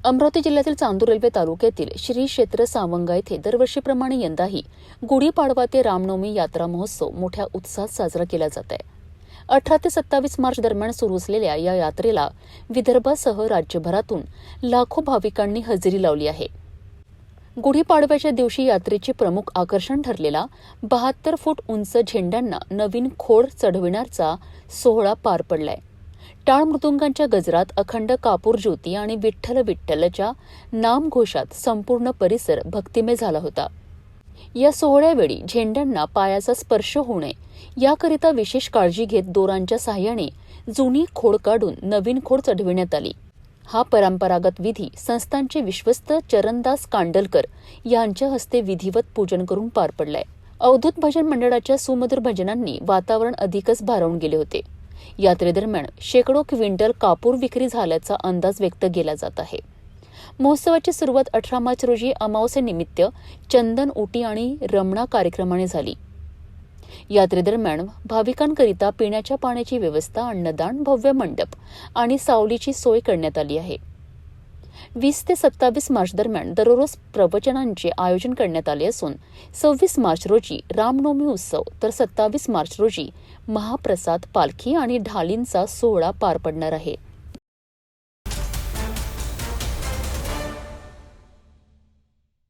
अमरावती जिल्ह्यातील चांदूर रेल्वे तालुक्यातील श्री क्षेत्र सावंगा येथे दरवर्षीप्रमाणे यंदाही गुढीपाडवा ते रामनवमी यात्रा महोत्सव मोठ्या उत्साहात साजरा केला जात आहे. 18 ते 27 मार्च दरम्यान सुरू असलेल्या या यात्रेला विदर्भासह राज्यभरातून लाखो भाविकांनी हजेरी लावली आहे. गुढीपाडव्याच्या दिवशी यात्रेचे प्रमुख आकर्षण ठरलेला 72 फूट उंच झेंड्यांना नवीन खोड चढविण्याचा सोहळा पार पडलाय. टाळ मृदुंगांच्या गजरात, अखंड कापूर ज्योती आणि विठ्ठल विठ्ठलच्या नामघोषात संपूर्ण परिसर भक्तिमय झाला होता. या सोहळ्यावेळी झेंड्यांना पायाचा स्पर्श होऊ नये याकरिता विशेष काळजी घेत दोरांच्या साहाय्याने जुनी खोड काढून नवीन खोड चढविण्यात आली. हा परंपरागत विधी संस्थांचे विश्वस्त चरणदास कांडलकर यांच्या हस्ते विधिवत पूजन करून पार पडलाय. अवधूत भजन मंडळाच्या सुमधुर भजनांनी वातावरण अधिकच भारावून गेले होते. यात्रेदरम्यान शेकडो क्विंटल कापूर विक्री झाल्याचा अंदाज व्यक्त केला जात आहे. महोत्सवाची सुरुवात 18 मार्च रोजी अमावस्येनिमित्त चंदन उटी आणि रमणा कार्यक्रमाने झाली. यात्रेदरम्यान भाविकांकरिता पिण्याच्या पाण्याची व्यवस्था, अन्नदान, भव्य मंडप आणि सावलीची सोय करण्यात आली आहे. 20 ते 27 मार्च दरम्यान दररोज प्रवचनांचे आयोजन करण्यात आले असून 26 मार्च रोजी रामनवमी उत्सव तर 27 मार्च रोजी महाप्रसाद, पालखी आणि ढालींचा सोहळा पार पडणार आहे.